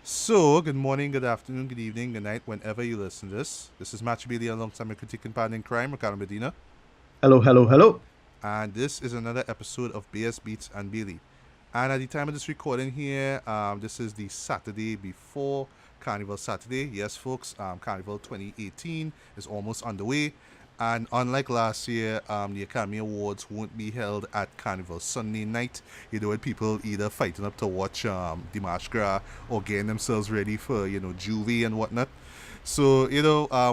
So, good morning, good afternoon, good evening, good night, whenever you listen to this. This is Match Billy alongside my critic and partner in crime, Ricardo Medina. Hello, hello, hello. And this is another episode of BS Beats and Billy. And at the time of this recording here, this is the Saturday before Carnival Saturday. Yes, folks, Carnival 2018 is almost underway. And unlike last year, the Academy Awards won't be held at Carnival Sunday night. You know, with people either fighting up to watch Dimash Gras or getting themselves ready for, Juvie and whatnot. So,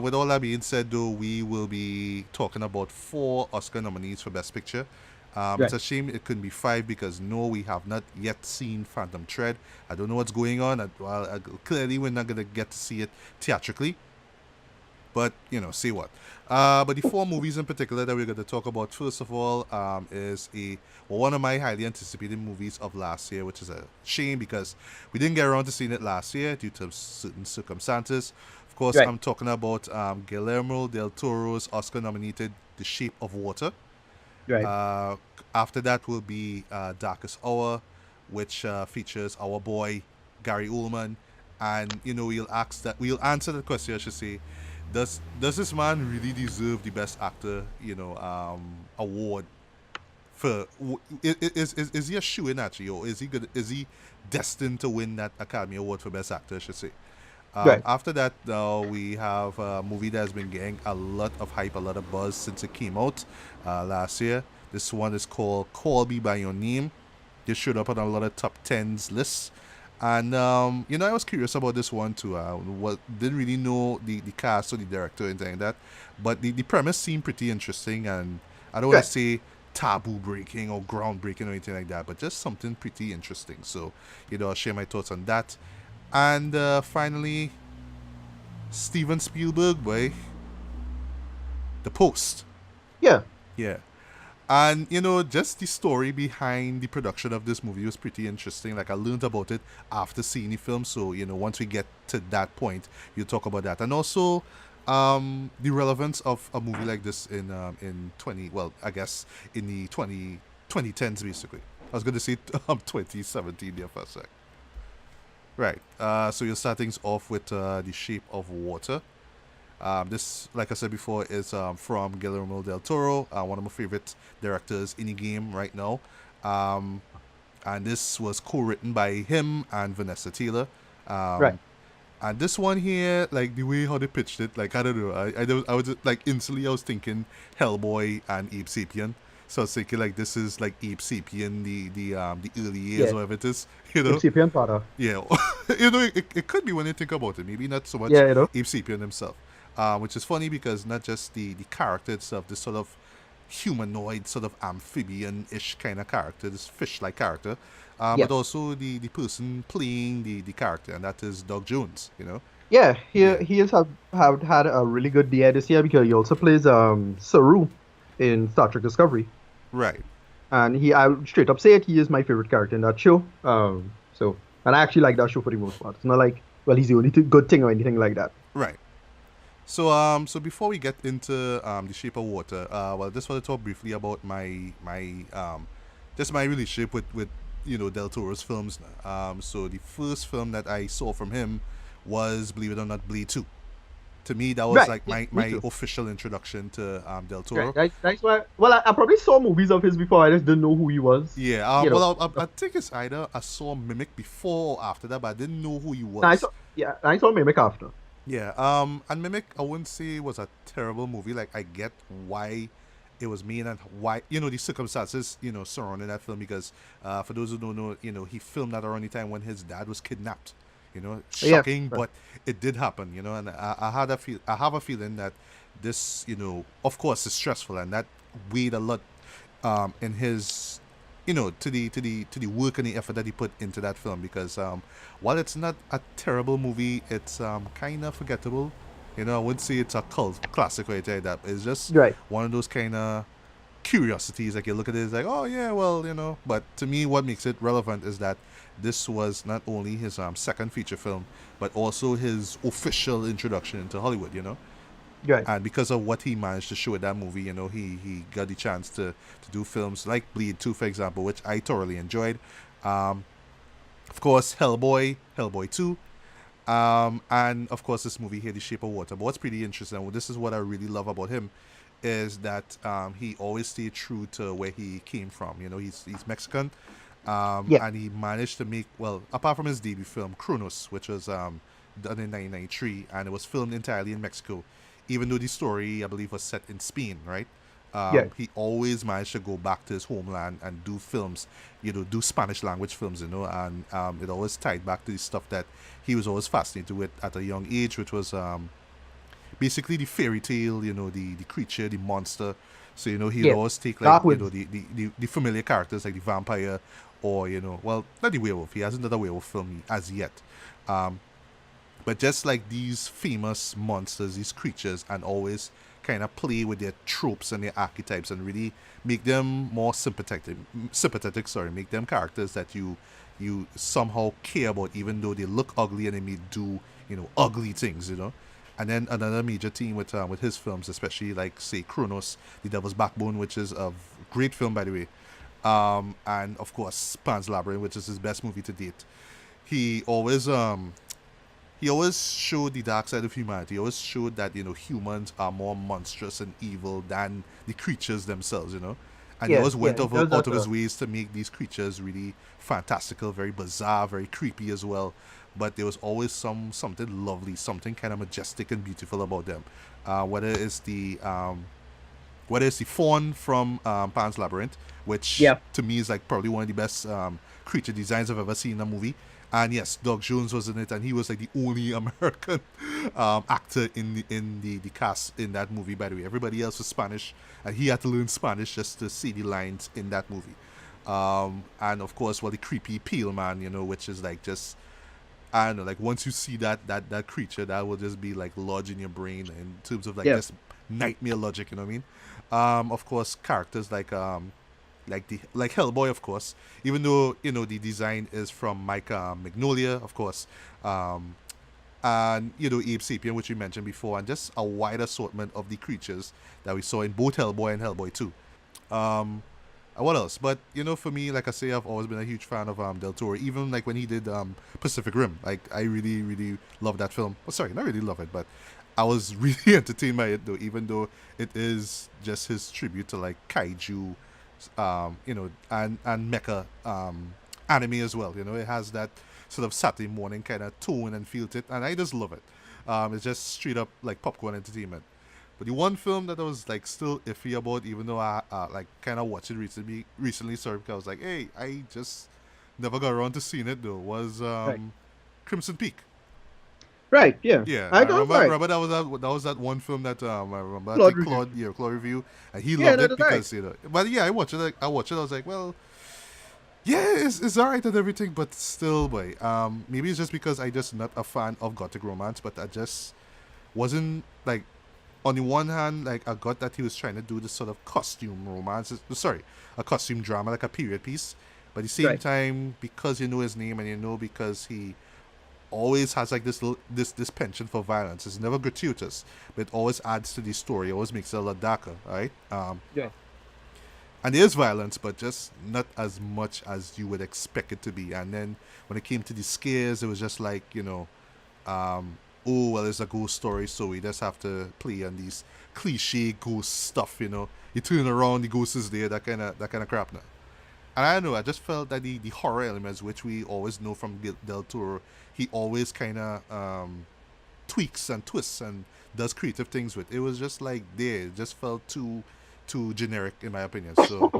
with all that being said, though, we will be talking about four Oscar nominees for Best Picture. It's Right. a shame it couldn't be five because no, we have not yet seen Phantom Thread. I don't know what's going on. Clearly, we're not going to get to see it theatrically. But, see what. But the four movies in particular that we're going to talk about, first of all, is one of my highly anticipated movies of last year, which is a shame because we didn't get around to seeing it last year due to certain circumstances. Of course, Right. I'm talking about Guillermo del Toro's Oscar nominated The Shape of Water. Right. Uh, After that will be Darkest Hour, which features our boy Gary Oldman, and we'll answer the question. I should say, does this man really deserve the Best Actor award for? Is he a shoe in actually, or is he good? Is he destined to win that Academy Award for Best Actor? I should say. Right. After that, we have a movie that has been getting a lot of hype, a lot of buzz since it came out last year. This one is called Call Me By Your Name. This showed up on a lot of top tens lists. And, I was curious about this one too. Didn't really know the cast or the director or anything like that. But the premise seemed pretty interesting. And I don't want Right. to say taboo breaking or groundbreaking or anything like that, but just something pretty interesting. So, I'll share my thoughts on that. And finally, Steven Spielberg, boy, The Post. Yeah. Yeah. And, just the story behind the production of this movie was pretty interesting. Like, I learned about it after seeing the film. So, once we get to that point, you talk about that. And also, the relevance of a movie like this in 20, well, I guess in the 2010s, basically. I was going to say 2017 there for a sec. Right. So you're start things off with The Shape of Water. This, like I said before, is from Guillermo del Toro, one of my favorite directors in the game right now. Um, and this was co-written by him and Vanessa Taylor. Right. Um, and this one here, like the way how they pitched it, like I don't know, I was like instantly I was thinking Hellboy and Ape Sapien. So I was thinking like this is like Ape Sapien, the early years, Yeah. or whatever it is, you know. Incipient father. Yeah, it could be when you think about it. Maybe not so much Yeah, Abe Sapien himself, which is funny because not just the character itself, this sort of humanoid, sort of amphibian-ish kind of character, this fish-like character, Yeah. but also the person playing the character, and that is Doug Jones. Yeah. Yeah, He has have had a really good year this year because he also plays Saru in Star Trek Discovery. right. And I straight up say it, he is my favorite character in that show. And I actually like that show for the most part. It's not like, well, he's the only good thing or anything like that. Right. So before we get into the Shape of Water, just want to talk briefly about just my relationship with Del Toro's films. So the first film that I saw from him was, believe it or not, Blade Two. To me, that was Right. like Yeah. Me my too. official introduction to Del Right. Toro. That's why. Well, I probably saw movies of his before. I just didn't know who he was. Yeah. You know. Well, I think it's either I saw Mimic before or after that, but I didn't know who he I was. saw. Yeah. I saw Mimic after. Yeah, and Mimic, I wouldn't say was a terrible movie. Like, I get why it was made and why, the circumstances, surrounding that film. Because, for those who don't know, he filmed that around the time when his dad was kidnapped. Yeah. Shocking, Right. but it did happen. And I have a feeling that this, of course, is stressful, and that weighed a lot, in his, to the work and the effort that he put into that film. Because while it's not a terrible movie, it's kind of forgettable. I wouldn't say it's a cult classic or anything like that. It's just Right. one of those kind of curiosities. Like, you look at it, it's like, oh yeah, well, But to me, what makes it relevant is that this was not only his second feature film, but also his official introduction into Hollywood. Right. And because of what he managed to show in that movie, he got the chance to do films like Bleed 2, for example, which I thoroughly enjoyed. Um, of course, Hellboy 2. And of course, this movie here, The Shape of Water. But what's pretty interesting, and this is what I really love about him, is that he always stayed true to where he came from. You know, he's Mexican, Yeah, and he managed to make, well, apart from his debut film Kronos, which was done in 1993, and it was filmed entirely in Mexico, even though the story I believe was set in Spain, right? yeah, He always managed to go back to his homeland and do films, you know, do Spanish language films, you know, and it always tied back to the stuff that he was always fascinated with at a young age, which was basically the fairy tale, you know, the creature, the monster. So, you know, he'd yeah. always take, like, Start you with know, the familiar characters like the vampire, or, you know, well, not the werewolf. He hasn't done a werewolf film as yet. Um, but just like these famous monsters, these creatures, and always kind of play with their tropes and their archetypes and really make them more sympathetic, sorry, make them characters that you somehow care about, even though they look ugly and they may do, you know, ugly things, you know. And then another major theme with his films, especially like say Kronos, The Devil's Backbone, which is a great film by the way, and of course Pan's Labyrinth, which is his best movie to date. He always he always showed the dark side of humanity. He always showed that, you know, humans are more monstrous and evil than the creatures themselves, you know. And he yeah, always yeah. went He does out that. of his ways to make these creatures really fantastical, very bizarre, very creepy as well. But there was always something lovely, something kind of majestic and beautiful about them. Whether it's the fawn from Pan's Labyrinth, which Yeah, to me is like probably one of the best creature designs I've ever seen in a movie. And yes, Doug Jones was in it, and he was like the only American actor in the cast in that movie. By the way, everybody else was Spanish, and he had to learn Spanish just to see the lines in that movie. And of course, well, the creepy peel man, you know, which is like just, I don't know, like once you see that creature, that will just be like lodged in your brain in terms of like yeah. just nightmare logic. You know what I mean? Of course, characters like Hellboy, of course. Even though, you know, the design is from Mike Magnolia, of course, um, and, you know, Abe Sapien, which we mentioned before, and just a wide assortment of the creatures that we saw in both Hellboy and Hellboy Two. Um, what else? But, you know, for me, like I say, I've always been a huge fan of Del Toro. Even like when he did Pacific Rim, like I really, really love that film. Oh, sorry, not really love it, but I was really entertained by it though. Even though it is just his tribute to like kaiju, you know, and mecha anime as well. You know, it has that sort of Saturday morning kind of tone and feel to it, and I just love it. It's just straight up like popcorn entertainment. But the one film that I was like still iffy about, even though I like kind of watched it recently, sorry, because I was like, hey, I just never got around to seeing it though, was Right, Crimson Peak. right. Yeah, Yeah, I I don't remember. right. Remember that one film that I remember. I Claude think review. Claude review, and he Yeah, loved that it is right. because, you know. But yeah, I watched it. I watched it. I was like, well, yeah, it's alright and everything, but still, boy. Maybe it's just because I just not a fan of gothic romance, but I just wasn't like. On the one hand, like I got that he was trying to do this sort of costume romance, sorry, a costume drama, like a period piece. But at the same Right. time, because you know his name and you know because he always has like this penchant for violence. It's never gratuitous, but it always adds to the story. It always makes it a lot darker, right? Yeah. And there is violence, but just not as much as you would expect it to be. And then when it came to the scares, it was just like, you know, oh well, it's a ghost story, so we just have to play on these cliche ghost stuff. You know, you turn around, the ghost is there, that kind of crap. Now, and I don't know, I just felt that the horror elements, which we always know from Del Toro, he always kind of tweaks and twists and does creative things with. It was just like there, it just felt too generic in my opinion. So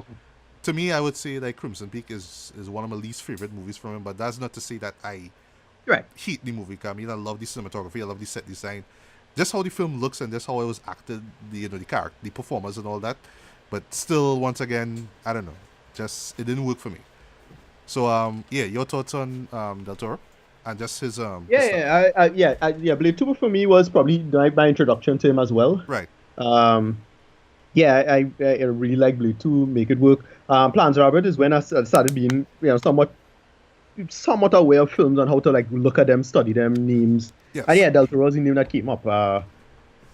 to me, I would say like Crimson Peak is one of my least favorite movies from him. But that's not to say that I Right. hate the movie. I mean, I love the cinematography, I love the set design, just how the film looks and just how it was acted, the, you know, the character, the performers, and all that. But still, once again, I don't know, just it didn't work for me. So yeah, your thoughts on Del Toro and just his Yeah, stuff, yeah. Blade Two for me was probably my introduction to him as well. right? Um, yeah, I really like Blade Two. Make it work. Plans Robert is when I started being, somewhat aware of films and how to like look at them, study them, names. And Yes, yeah, Del Toro's the name that came up.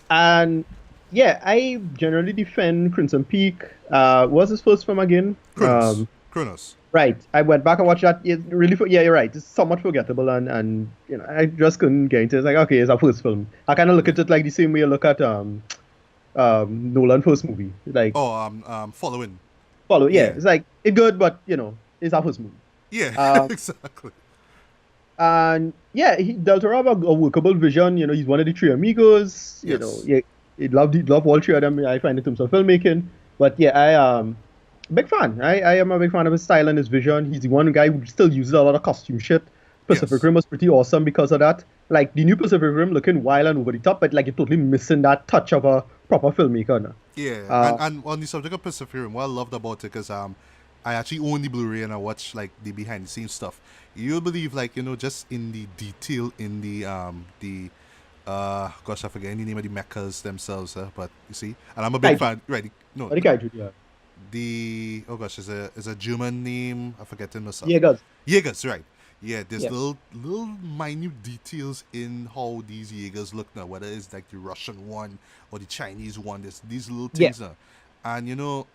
And yeah, I generally defend Crimson Peak. What's his first film again? Kronos, Kronos. Right. I went back and watched that. It really, yeah, you're right. It's somewhat forgettable, and I just couldn't get into it. It's like, okay, it's our first film. I kind of look Yeah. at it like the same way you look at Nolan first movie. Like Oh, following. follow, yeah. Yeah. It's like it's good, but it's our first movie. Yeah. Um, Exactly. and yeah, Del Toro have a workable vision. He's one of the three amigos. Yes. Yeah, he love all three of them. I find in terms of filmmaking. But yeah, big fan. I am a big fan of his style and his vision. He's the one guy who still uses a lot of costume shit. Pacific Yes. Rim was pretty awesome because of that. Like the new Pacific Rim looking wild and over the top, but like you're totally missing that touch of a proper filmmaker now. Yeah, Uh, and on the subject of Pacific Rim, what I loved about it is I actually own the Blu-ray and I watch like the behind the scenes stuff. You'll believe like just in the detail in the gosh, I forget any name of the mechas themselves, but you see, and I'm a big Kaiju. fan. Right? No, What the Kaiju, yeah. the oh gosh, is a German name. I forget it myself. Jaegers. Jaegers, right? Yeah, there's Yeah. little minute details in how these Jaegers look now, whether it's like the Russian one or the Chinese one. There's these little Yeah. things now, and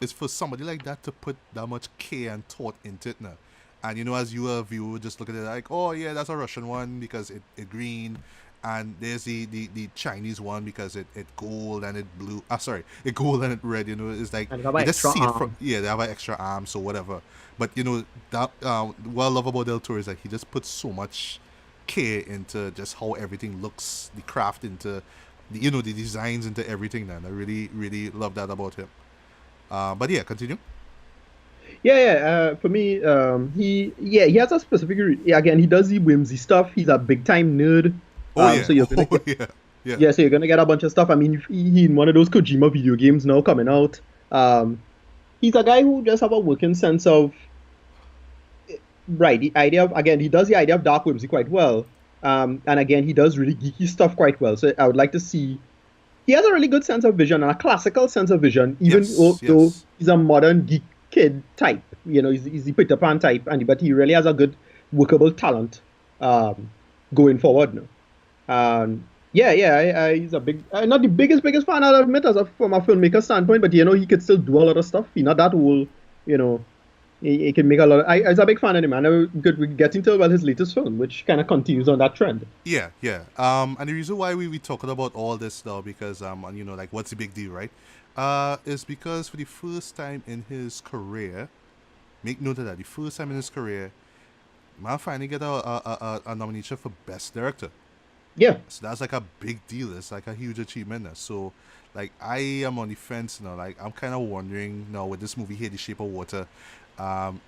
it's for somebody like that to put that much care and thought into it now. And as you a viewer, just look at it like, oh yeah, that's a Russian one because it green, and there's the Chinese one because it gold and it blue. Sorry, it gold and it red. It's like And it have you an just extra see it from arm. yeah, they have an extra arm, so whatever. But that what I love about Del Toro is that he just puts so much care into just how everything looks, the craft into the designs into everything. And I really really love that about him. But yeah, continue. Yeah, yeah. For me, he has a specific. Yeah, again, he does the whimsy stuff. He's a big time nerd. Oh yeah, So you're gonna oh get yeah, yeah. Yeah, so you're gonna get a bunch of stuff. I mean, he in one of those Kojima video games now coming out. He's a guy who just have a working sense of right. The idea of again, he does the idea of dark whimsy quite well. And again, he does really geeky stuff quite well. So I would like to see. He has a really good sense of vision and a classical sense of vision, even Yes, though yes. he's a modern geek kid type. He's the Peter Pan type, but he really has a good workable talent um, going forward now. Yeah, yeah, he's a big, not the biggest fan, I'll admit, from a filmmaker standpoint, but he could still do a lot of stuff. He's not that old, you know. He can make a lot. I was a big fan of him, and we get into his latest film, which kind of continues on that trend. Yeah, yeah. And the reason why we talking about all this now because and like what's the big deal, right? Is because for the first time in his career, make note of that. The first time in his career, man finally get a nomination for best director. Yeah, So that's like a big deal. It's like a huge achievement. So like I am on the fence now. Like I'm kind of wondering now with this movie here, The Shape of Water.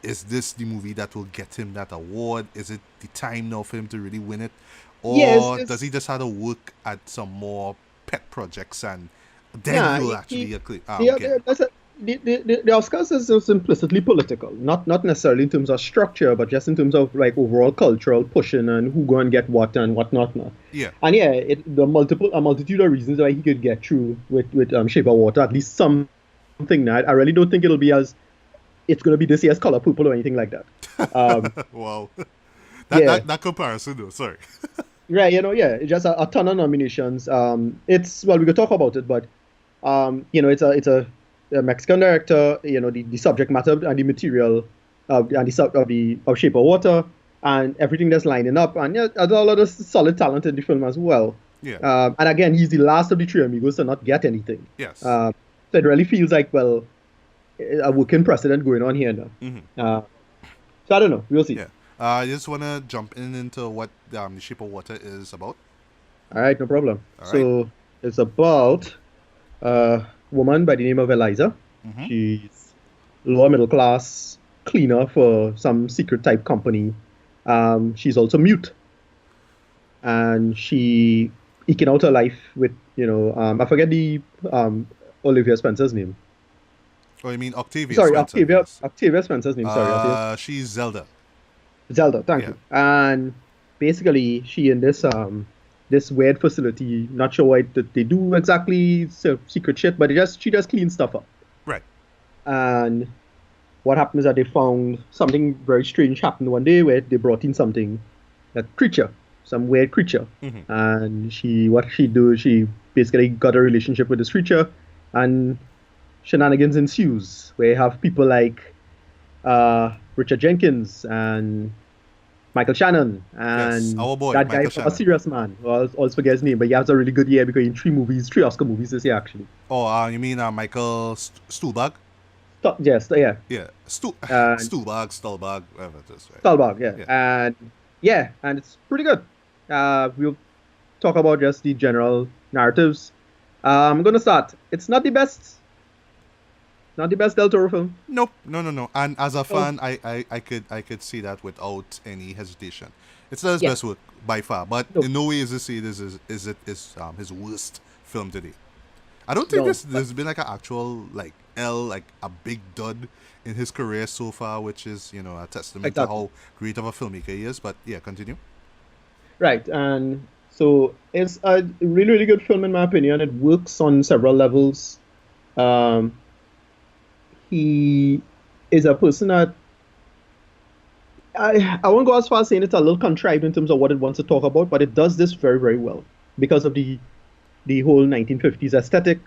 Is this the movie that will get him that award? Is it the time now for him to really win it, yes, or does he it's just have to work at some more pet projects and then nah. he'll actually get The, it? that's a, the Oscars is just implicitly political, not necessarily in terms of structure, but just in terms of like overall cultural pushing and who go and get what and what not. Now. Yeah. And yeah, a multitude of reasons why he could get through with Shape of Water, at least something. Now, I really don't think it's going to be this year's Color Purple or anything like that. Um, Wow. That, yeah, that that comparison though. Sorry. right. Yeah, it's just a ton of nominations. We could talk about it, but it's a Mexican director. The subject matter and the material and the sub of Shape of Water and everything that's lining up, and yeah, there's a lot of solid talent in the film as well. Yeah. And again, he's the last of the three amigos to not get anything. Yes. So it really feels like a working precedent going on here now. Mm-hmm. So I don't know. We'll see. Yeah. I just wanna jump into what The Shape of Water is about. All right, no problem. All right. So it's about a woman by the name of Eliza. Mm-hmm. She's lower middle class cleaner for some secret type company. She's also mute, and she eking out her life with I forget the Olivia Spencer's name. Oh, you mean Octavia Sorry, Spencer? Yes. Octavia Spencer's name. Sorry, Octavia. She's Zelda. Zelda, thank Yeah. you. And basically, she in this weird facility, not sure what they do exactly, so secret shit, but she just cleans stuff up. Right. And what happened is that they found something very strange happened one day where they brought in a creature, some weird creature. Mm-hmm. And she basically got a relationship with this creature, and shenanigans ensues where you have people like Richard Jenkins and Michael Shannon Yes, and our boy that guy Michael from A Shannon. Serious Man. Well, I always forget his name, but he has a really good year because in three Oscar movies this year actually. Oh, you mean Michael Stuhlbarg? Yes, yeah, Yeah, and Stuhlbarg, whatever it is, right? Stolberg, yeah, Yeah. and yeah, and it's pretty good. We'll talk about just the general narratives. I'm gonna start. It's not the best Del Toro film. Nope, no. And as a No, fan, I could see that without any hesitation. It's not his yeah, best work by far, but no, in no way is this his worst film today. I don't think no, but there's been like an actual like a big dud in his career so far, which is a testament to exactly how great of a filmmaker he is. But yeah, continue. right. And so it's a really, really good film in my opinion. It works on several levels. Um, he is a person that I won't go as far as saying it's a little contrived in terms of what it wants to talk about, but it does this very, very well because of the whole 1950s aesthetic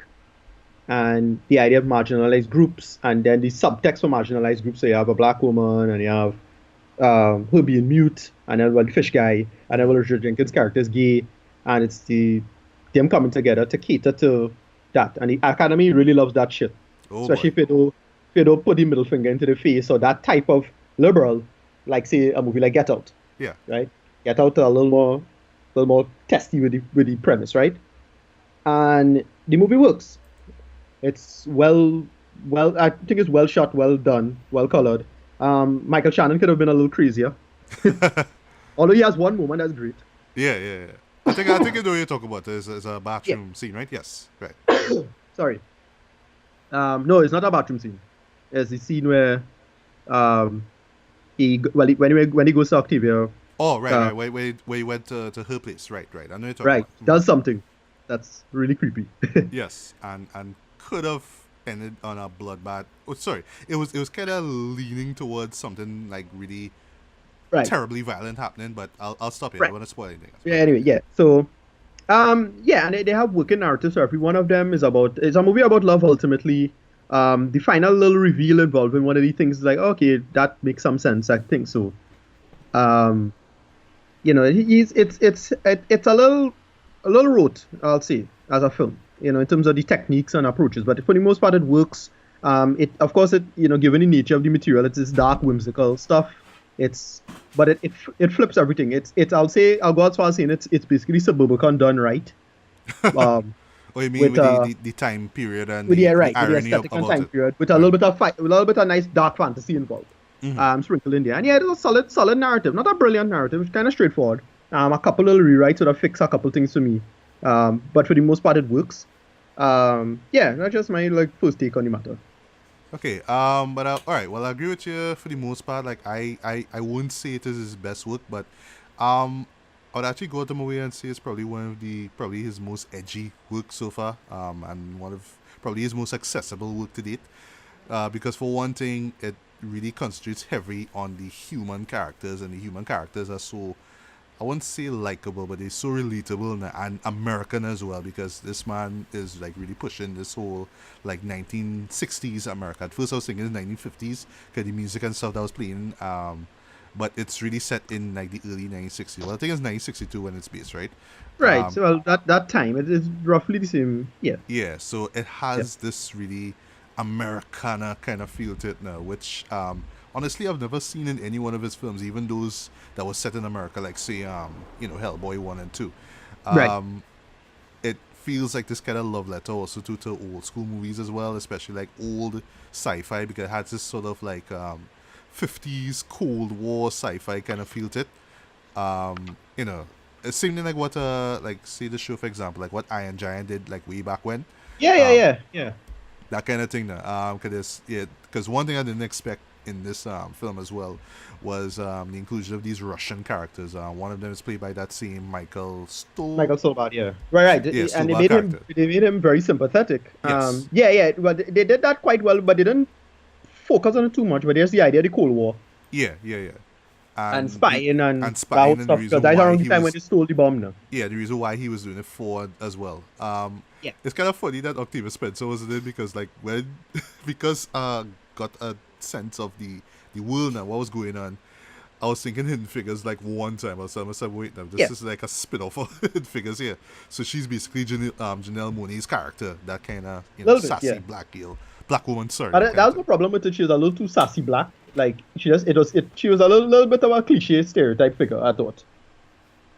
and the idea of marginalized groups, and then the subtext for marginalized groups. So you have a black woman, and you have her being mute, and then well, the fish guy, and then well, Richard Jenkins' character is gay, and it's them coming together to cater to that. And the Academy really loves that shit, Oh especially boy. if you don't put the middle finger into the face or that type of liberal, like say a movie like Get Out, Yeah. right? Get Out a little more testy with the premise, right? And the movie works. It's I think it's well shot, well done, well colored. Michael Shannon could have been a little crazier, although he has one moment that's great. Yeah. I think I know what you're talking about. There's a Yeah, bathroom scene, right? Yes. Right. sorry. No, it's not a bathroom scene. It's the scene where um when he goes to Octavia, Oh, right. uh, Where you went to her place. Right. I know you're talking right, about. does something that's really creepy. Yes, and could have ended on a bloodbath. Oh, sorry. It was kind of leaning towards something like really Right, terribly violent happening. But I'll stop here. I right. don't want to spoil anything else. Yeah, But anyway, yeah. So yeah, and they have working narratives. So every one of them it's a movie about love ultimately. The final little reveal involving one of the things is like, okay, that makes some sense. I think so. Um, it's a little rote, I'll say, as a film, in terms of the techniques and approaches. But for the most part, it works. It of course given the nature of the material, it's this dark, whimsical stuff. It's but it flips everything. I'll go as far as saying it's basically Suburbicon done right. Um, oh, you mean with with the time period and the right, with the irony aesthetic and about time it? period, with a little Right. bit of fight, with a little bit of nice dark fantasy involved, sprinkled in there. And yeah, it's a solid narrative, not a brilliant narrative, it's kind of straightforward. A couple little rewrites would have fixed a couple things for me, but for the most part, it works. Yeah, that's just my like first take on the matter. Okay. But all right. Well, I agree with you for the most part. Like I wouldn't say it is his best work, but um, I would actually go to the movie and say it's probably his most edgy work so far. And one of probably his most accessible work to date. Because for one thing, it really concentrates heavy on the human characters, and the human characters are so, I wouldn't say likable, but they're so relatable and American as well, because this man is like really pushing this whole like 1960s America. At first I was thinking the 1950s because the music and stuff that was playing, but it's really set in like the early 1960s. Well, I think it's 1962 when it's based, right? Right. So well, that time it is roughly the same. Yeah. Yeah, so it Yeah. has this really Americana kind of feel to it now, which honestly I've never seen in any one of his films, even those that was set in America, like say Hellboy 1 and 2. Right. Um, it feels like this kind of love letter also to old school movies as well, especially like old sci-fi, because it has this sort of like 50s Cold War sci-fi kind of feel to it. It's similar like what like say the show for example, like what Iron Giant did like way back when, Yeah. Yeah. um, Yeah. Yeah. that kind of thing. Now, because one thing I didn't expect in this film as well was the inclusion of these Russian characters. One of them is played by that same Michael Michael Solbad, yeah. Right, Yeah, right. And they Stuhlbarg made him character. they made him very sympathetic. Yes. Yeah, yeah. But they did that quite well, but they didn't focus on it too much. But there's the idea of the Cold War Yeah. and And the spying and and that whole spying, and the stuff because reason that's why around the he time when was they stole the bomb now. yeah, the reason why he was doing it forward as well. Yeah. It's kind of funny that Octavia Spencer was in it because like when because got a sense of the the world and what was going on. I was thinking Hidden Figures like one time. I was like, wait, now this Yeah, is like a spin-off of Hidden Figures here. So she's basically Janelle Monáe's character, that kind of a little bit, sassy yeah. black girl, black woman, sorry, And that kind that of was the thing. problem with it. She was a little too sassy black. Like she was a little bit of a cliche stereotype figure, I thought.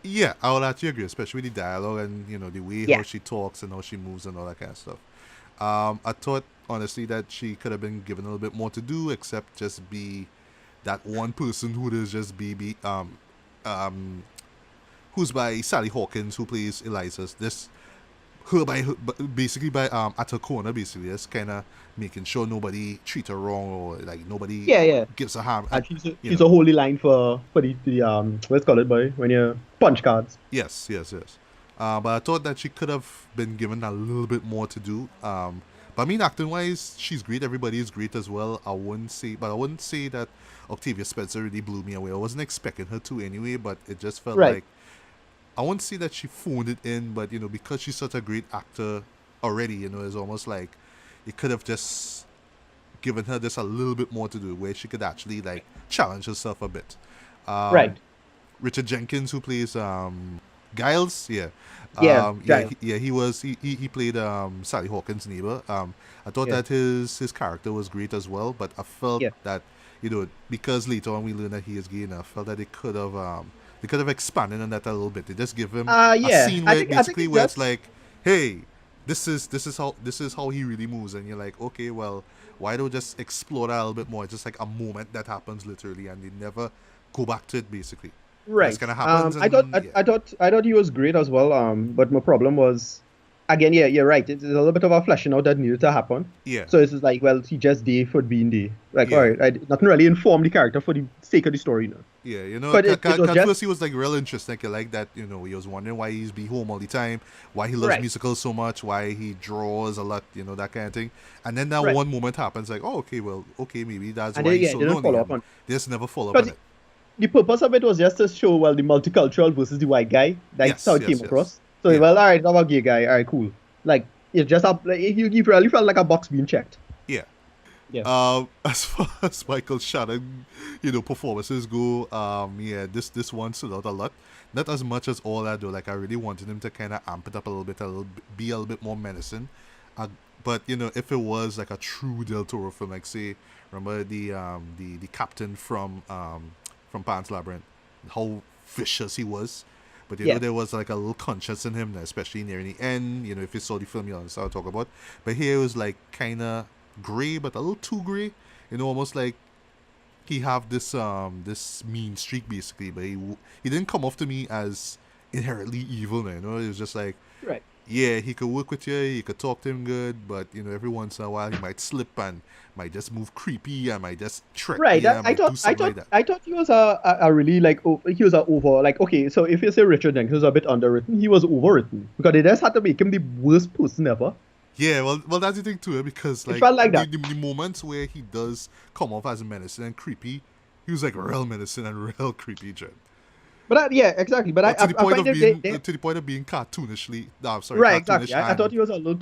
Yeah, I would actually agree, especially with the dialogue and the way how Yeah. she talks and how she moves and all that kind of stuff. I thought honestly that she could have been given a little bit more to do, except just be that one person who does just um who's by Sally Hawkins, who plays Eliza's. This basically by at her corner, basically just kind of making sure nobody treat her wrong, or like nobody Yeah, yeah. gives her harm. And You she's know, a holy line for the what's called it, boy, when you punch cards. yes, yes, yes. But I thought that she could have been given a little bit more to do. But I mean, acting wise, she's great. Everybody is great as well. I wouldn't say that Octavia Spencer really blew me away. I wasn't expecting her to anyway, but it just felt Right, like I won't say that she phoned it in, but because she's such a great actor already, it's almost like it could have just given her just a little bit more to do, where she could actually like challenge herself a bit. right. Um, Richard Jenkins, who plays Giles, yeah, Yeah, Giles. he played Sally Hawkins' neighbor. I thought Yeah, that his character was great as well, but I felt yeah. that because later on we learned that he is gay, and I felt that they could have expanded on that a little bit. They just give him a Yeah. scene I where think I think basically it where it's just like, hey, this is how he really moves, and you're like, okay, well, why don't just explore that a little bit more? It's just like a moment that happens literally, and they never go back to it. Basically, it just right. kind of happens, I thought and yeah, I thought he was great as well. But my problem was, again, yeah, you're right. It's a little bit of a fleshing out that needed to happen. yeah, So it's just like, well, he just day for being day. Like, all yeah. right, nothing really informed the character for the sake of the story, now. Yeah, But it was at just first he was like real interesting. I like that, he was wondering why he's be home all the time, why he loves right, musicals so much, why he draws a lot, that kind of thing. And then that right. one moment happens, like, oh, okay, well, okay, maybe that's And why then he's yeah, so they didn't lonely, follow up and on they just never follow up on because it. the purpose of it was just to show well the multicultural versus the white guy. That's how Yes, it came yes, yes. across. So Yeah, well, all right, I'm a gay guy. All right, cool. Like it just like, you really felt like a box being checked. yeah. Yeah. As far as Michael Shannon, performances go, yeah, this one stood out a lot. Not as much as all that though. Like I really wanted him to kind of amp it up be a little bit more menacing. Uh, but if it was like a true Del Toro film, like say, remember the captain from Pan's Labyrinth, how vicious he was. But Yeah. there was like a little conscience in him, especially near the end. If you saw the film, you understand what I talk about. But here it was like kind of gray, but a little too gray. Almost like he have this mean streak basically, but he didn't come off to me as inherently evil. It was just like, Right. yeah, he could work with you, you could talk to him good, but every once in a while he might slip and might just move creepy and might just trick Right. you and might do something like that. I thought he was a really like he was a over like okay. So if you say Richard Jenkins was a bit underwritten, he was overwritten because they just had to make him the worst person ever. Yeah, well, that's the thing too, because It like felt like that. the moments where he does come off as menacing and creepy, he was like real menacing and real creepy, Jen. But yeah, exactly. But Or to the I point find of that being they cartoonishly. No, I'm sorry, right exactly. cartoonish I thought and he was a little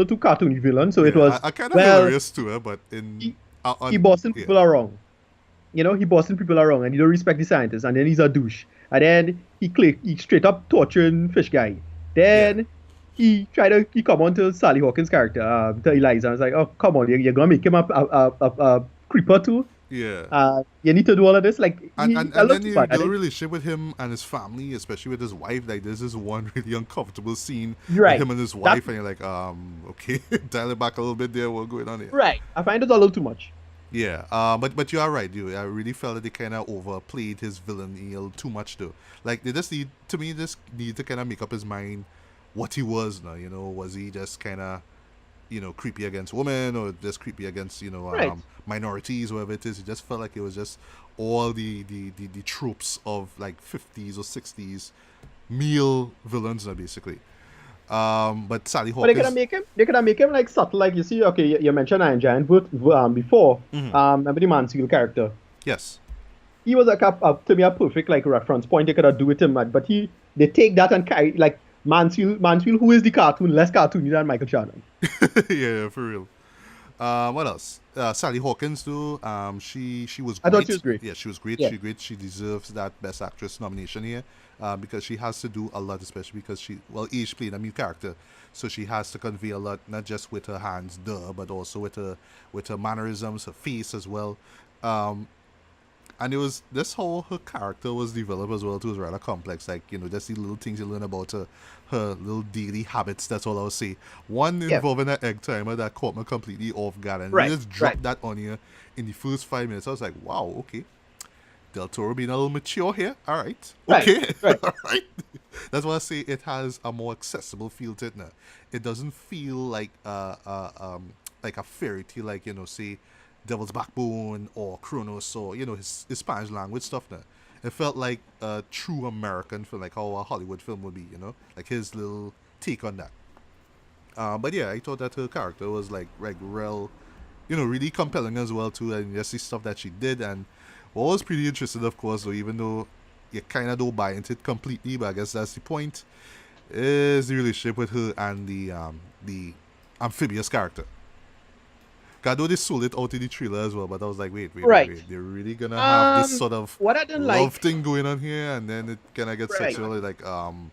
too cartoony villain. So it yeah, was I kind of well hilarious too, but in he he on bossing yeah, people around. He bossing people around and he don't respect the scientists and then he's a douche. And then he straight up torturing fish guy. yeah, Then he come on to Sally Hawkins' character, to Eliza, and it's like, oh come on, you're gonna make him a creeper too. yeah. You need to do all of this. Like I And look then too the bad. I little think relationship with him and his family, especially with his wife, like there's this one really uncomfortable scene you're with right. him and his That wife, and you're like, okay, dial it back a little bit there. What's going on here? right. I find it a little too much. Yeah, but you are right, I really felt that they kind of overplayed his villainy a little too much, though. Like they just need to kind of make up his mind what he was now. Was he just kind of creepy against women, or just creepy against Right. minorities, whatever it is. It just felt like it was just all the tropes of like 50s or 60s male villains now, basically. But Sally But Hawkins. they could make him like subtle, like you see. Okay, you mentioned Iron Giant before. Mhm. Remember the Mansfield character? Yes. He was like to me a perfect like reference point. They could have do with him, man. But they take that and carry like Mansfield, who is the cartoon less cartoony than Michael Shannon. Yeah, for real. What else? Sally Hawkins too. She was I thought she great. was great. Yeah, she was great. Yeah. She great. She deserves that Best Actress nomination here, because she has to do a lot, especially because she played a new character, so she has to convey a lot, not just with her hands, but also with her mannerisms, her face as well. Um, and it was this how her character was developed as well too, was rather complex, like just the little things you learn about her little daily habits. That's all I'll say. One Yeah. involving an egg timer that caught me completely off guard, and they Right. just Right. dropped that on you in the first 5 minutes. I was like, wow, okay, Del Toro being a little mature here. All right, Right. okay. Right. All right. That's why I say it has a more accessible feel to it now. It doesn't feel like a fairy tale, like say Devil's Backbone or Kronos, or his Spanish language stuff now. It felt like a true American film, like how a Hollywood film would be, like his little take on that. But yeah, I thought that her character was like real, really compelling as well too, and just the stuff that she did. And what was pretty interesting, of course, though, even though you kind of don't buy into it completely, but I guess that's the point, is the relationship with her and the amphibious character. God, though they sold it out in the trailer as well, but I was like, Right. wait. They're really gonna have this sort of What I didn't love like. thing going on here, and then it kind of gets Right. sexual. Like, I'm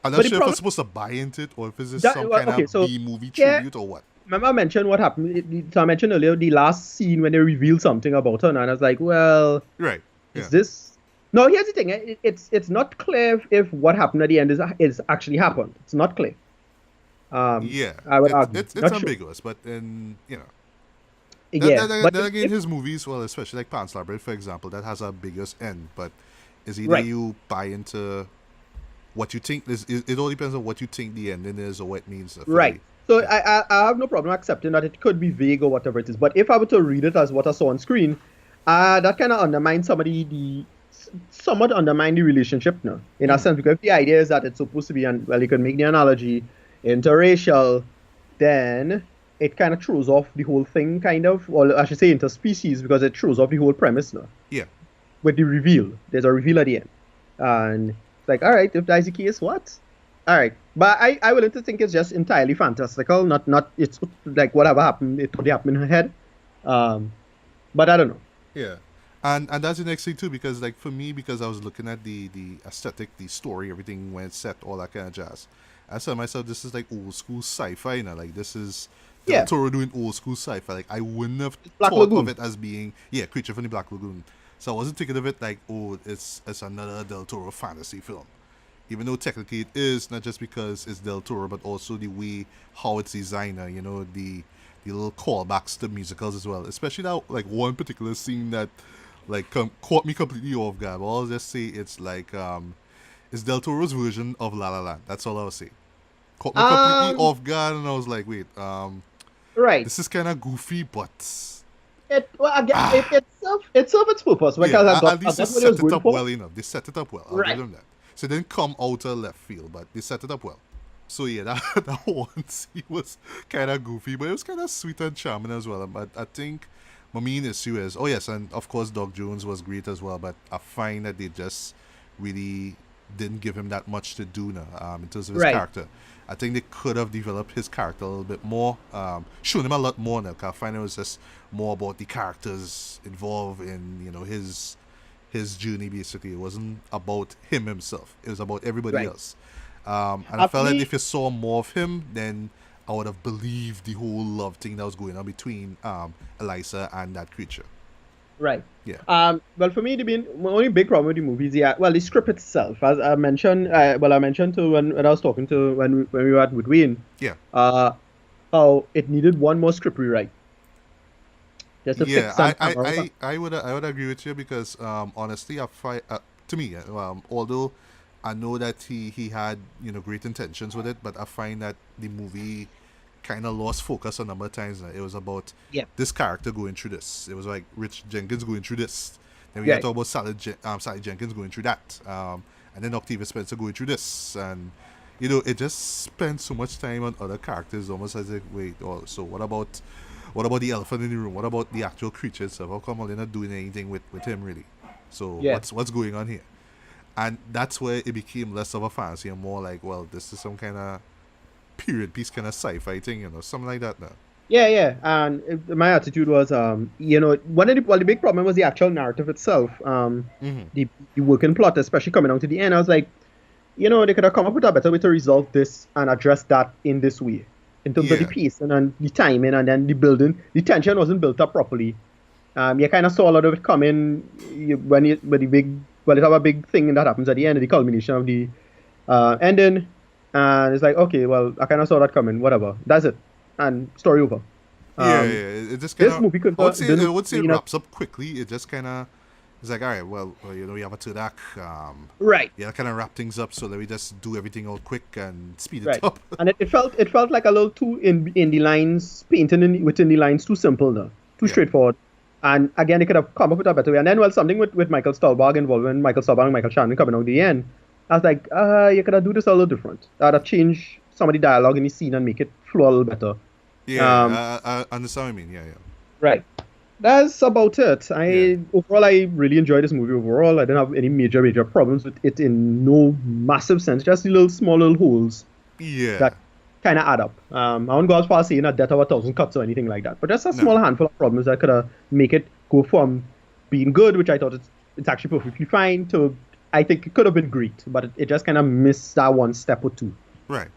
not But the sure if I'm problem supposed to buy into it or if it's just that some kind okay, of so B movie here, tribute or what. remember I mentioned what happened. So I mentioned earlier the last scene when they revealed something about her, and I was like, well, Right. is Yeah. this? No, here's the thing. It's not clear if what happened at the end is actually happened. It's not clear. Yeah. I would It's argue, it's it's not sure. ambiguous, but then Yeah, but then again, his movies, well, especially like Pan's Labyrinth, for example, that has a ambiguous end. But is either right, you buy into what you think it all depends on what you think the ending is or what it means for right. the So yeah. I have no problem accepting that it could be vague or whatever it is. But if I were to read it as what I saw on screen, that kind of undermines somewhat undermine the relationship now, in a Mm-hmm. sense, because if the idea is that it's supposed to be, and well, you can make the analogy interracial, then it kind of throws off the whole thing, kind of, or I should say interspecies, because it throws off the whole premise now Yeah. with the reveal. There's a reveal at the end. And it's like, all right, if that's the case, what? All right. But I willing to think it's just entirely fantastical, not it's like whatever happened, it could happen in her head. Um, but I don't know. Yeah. And that's the next thing too, because like for me, because I was looking at the aesthetic, the story, everything when it's set, all that kind of jazz. I said to myself, this is like old school sci-fi, like this is Del Yeah, Toro doing old school sci-fi. Like I wouldn't have it's Black thought of Lagoon. it as being Creature from the Black Lagoon. So I wasn't thinking of it like, oh, it's another Del Toro fantasy film. Even though technically it is, not just because it's Del Toro, but also the way how it's designed, the little callbacks to musicals as well. Especially that like one particular scene that like caught me completely off guard. But I'll just say it's like it's Del Toro's version of La La Land. That's all I'll say. Caught me completely Um, off guard, and I was like, wait, right. this is kind of goofy, but It well, again, it served its purpose because yeah, I at least got they what it was set it going up for. well enough. They set it up well. I'll give Right. them that. So it didn't come out of left field, but they set it up well. So yeah, that one scene was kind of goofy, but it was kind of sweet and charming as well. But I think my main issue is, oh yes, and of course Doug Jones was great as well. But I find that they just really didn't give him that much to do now, in terms of his Right. character. I think they could have developed his character a little bit more, shown him a lot more now. 'Cause I find it was just more about the characters involved in his journey. Basically, it wasn't about him himself. It was about everybody Right. else. And I For felt that me, if you saw more of him, then I would have believed the whole love thing that was going on between Eliza and that creature. right. Yeah, Well, for me, my only big problem with the movie is, yeah, well, the script itself, as I mentioned, I mentioned to when I was talking to when we were at with Wayne, yeah, uh, how it needed one more script rewrite just to yeah. fix some camera. I would agree with you because honestly, to me, although I know that he had great intentions with it, but I find that the movie kind of lost focus a number of times. It was about Yeah, this character going through this. It was like Rich Jenkins going through this. Then we got to right, talk about Sally Jenkins going through that. And then Octavia Spencer going through this. And, it just spent so much time on other characters, almost as if, wait, so what about the elephant in the room? What about the actual creature itself? How come they're not doing anything with him, really? So yeah, what's going on here? And that's where it became less of a fantasy and more like, well, this is some kind of period piece kind of sci-fi thing, something like that now. Yeah, yeah. And my attitude was, the big problem was the actual narrative itself. Mm-hmm. The working plot, especially coming down to the end, I was like, they could have come up with a better way to resolve this and address that in this way, in terms of the Yeah. pace and the timing and then the building. The tension wasn't built up properly. You kind of saw a lot of it coming when the big, well, it have a big thing that happens at the end, the culmination of the ending, and it's like, okay, well, I kind of saw that coming. Whatever, that's it, and story over. Yeah, Um, yeah. It just kind this of. movie could I didn't would say really it enough. wraps up quickly. It just kind of. It's like, all right, well, you have a third act. Right, Yeah, kind of wrap things up. So let me just do everything all quick and speed it right, up. and it felt like a little too in the lines painting within the lines too simple now, too Yeah, straightforward. And again, they could have come up with a better way. And then, well, something with Michael Stuhlbarg involving Michael Stuhlbarg and Michael Shannon coming out at the end. I was like, you could have do this a little different. That change some of the dialogue in the scene and make it flow a little better. Um, yeah. I understand what I mean. Yeah, yeah, right. That's about it. yeah, I really enjoyed this movie overall. I didn't have any major problems with it in no massive sense. Just the little small little holes yeah. that kind of add up. I won't go as far as saying a death of a thousand cuts or anything like that, but just a No, small handful of problems that could make it go from being good, which I thought it's actually perfectly fine, to I think it could have been great, but it just kind of missed that one step or two. right.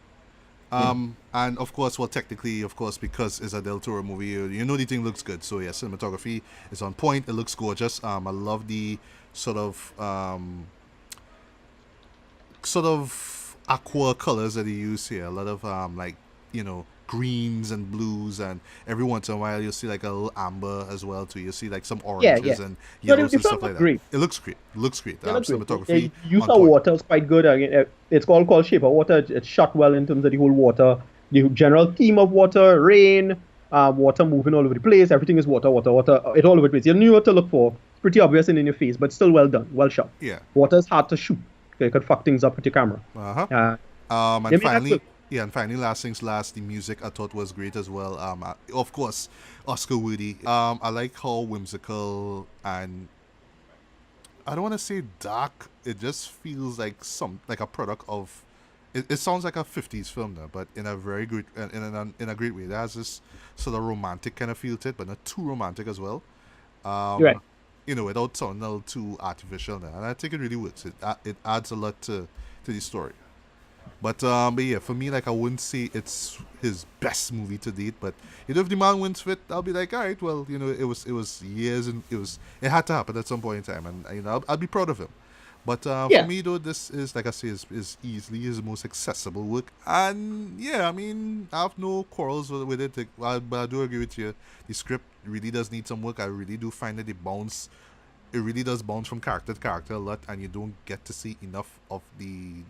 You know. And of course, well, technically, of course, because it's a Del Toro movie, you know the thing looks good. So yeah, cinematography is on point. It looks gorgeous. I love the sort of aqua colors that they use here. A lot of like greens and blues, and every once in a while you'll see like a little amber as well too. You'll see like some Yeah, yeah. oranges and No, yellows the and film stuff like looked that. great. It looks great. It looks great. They look great. Cinematography The use on of point. water is quite good. I mean, it's called Shape of Water. It's shot well in terms of the whole water, the general theme of water, rain, water moving all over the place. Everything is water, water, water. It all over the place. You knew what to look for. It's pretty obvious and in your face, but still well done, well shot. Yeah. Water is hard to shoot. Okay, you could fuck things up with your camera. Uh huh. Uh, And they made that finally, work. yeah, and finally, last things last, the music I thought was great as well. Of course, Oscar Woody. I like how whimsical and I don't want to say dark. It just feels like like a product of. It sounds like a '50s film now, but in a very good in a great way. It has this sort of romantic kind of feel to it, but not too romantic as well. You're right. Um, without sounding a little too artificial now, and I think it really works. It adds a lot to the story. But yeah, for me, like I wouldn't say it's his best movie to date. But if the man wins fit, I'll be like, all right, well, it was years and it had to happen at some point in time, and I'll be proud of him. But for Yeah. me though, this is like I say, is easily his most accessible work, and yeah, I mean, I have no quarrels with it. But I do agree with you. The script really does need some work. I really do find that it really does bounce from character to character a lot, and you don't get to see enough of the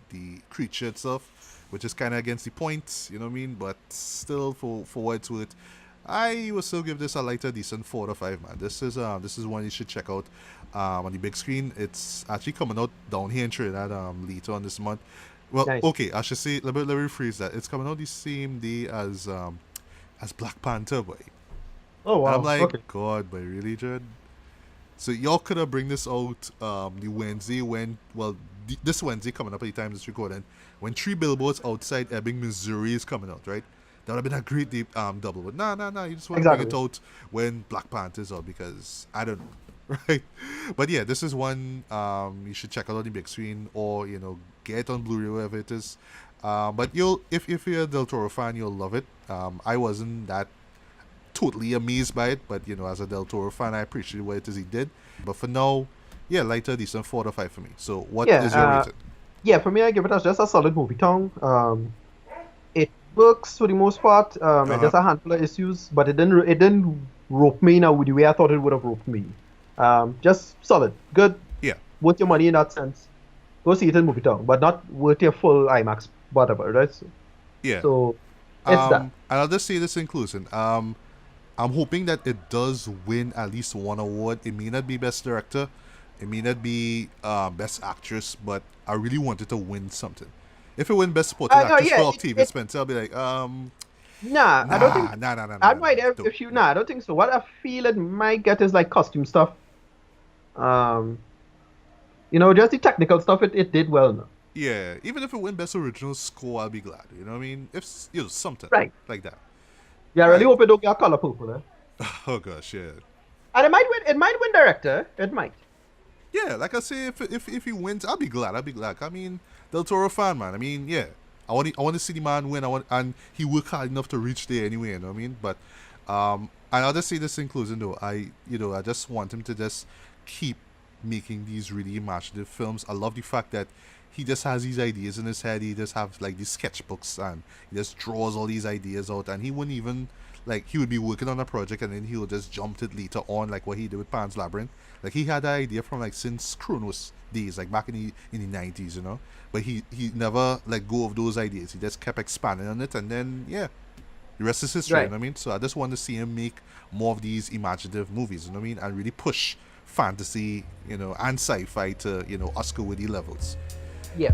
creature itself, which is kind of against the point. You know what I mean? But still, for what it's worth, I will still give this a lighter, decent 4 to 5. Man, this is one you should check out on the big screen. It's actually coming out down here in Trinidad later on this month. Well, Nice. okay, I should say let me rephrase that. It's coming out the same day as Black Panther, boy. Oh And I'm wow. like, Okay. God, boy, really, Judd? So y'all could have bring this out the Wednesday when this Wednesday coming up at the time this recording when Three Billboards Outside Ebbing, Missouri is coming out, right? That would have been a great deep double. But nah, you just want to bring it Exactly. out when Black Panther's out because I don't know, right? But yeah, this is one you should check out on the big screen or get it on Blu-ray wherever it is. But you'll if you're a Del Toro fan, you'll love it. I wasn't that totally amazed by it, but as a Del Toro fan, I appreciate what it is he did. But for now, yeah, lighter, decent 4 to 5 for me. So, what Yeah. is your rating? Yeah. For me, I give it as just a solid movie tongue. It works for the most part. Uh huh. Just a handful of issues, but it didn't rope me in the way I thought it would have roped me. Just solid, good, Yeah, worth your money in that sense. Go see it in movie town, but not worth your full IMAX whatever, right? So, yeah. so it's that. And I'll just say this in conclusion. I'm hoping that it does win at least one award. It may not be best director, it may not be best actress, but I really want it to win something. If it win best supporting No, actress yeah, for Octavia Spencer, I'll be like, nah, I don't think. I nah. might have Don't. if you nah, I don't think so. What I feel it might get is like costume stuff. Um, just the technical stuff. It did well now. Yeah, even if it win best original score, I'll be glad. You know what I mean? If something Right. like that. Yeah, I really Right. hope it don't get color purple. Eh? Oh gosh, yeah. And it might win. It might win director. It might. Yeah, like I say, if he wins, I'll be glad. I'll be glad. I mean, Del Toro fan, man. I mean, yeah, I want to see the man win. I want, and he worked hard enough to reach there anyway. You know what I mean? But and I'll just say this in closing though. I just want him to just keep making these really imaginative films. I love the fact that he just has these ideas in his head. He just have like these sketchbooks and he just draws all these ideas out. And he wouldn't even like he would be working on a project and then he would just jump to it later on, like what he did with Pan's Labyrinth. Like he had that idea from like since Kronos days, like back in the 90s, you know. But he never let go of those ideas. He just kept expanding on it, and then yeah, the rest is history. You know Right. what I mean? So I just want to see him make more of these imaginative movies. You know what I mean? And really push fantasy, and sci-fi to Oscar-worthy levels. Yeah.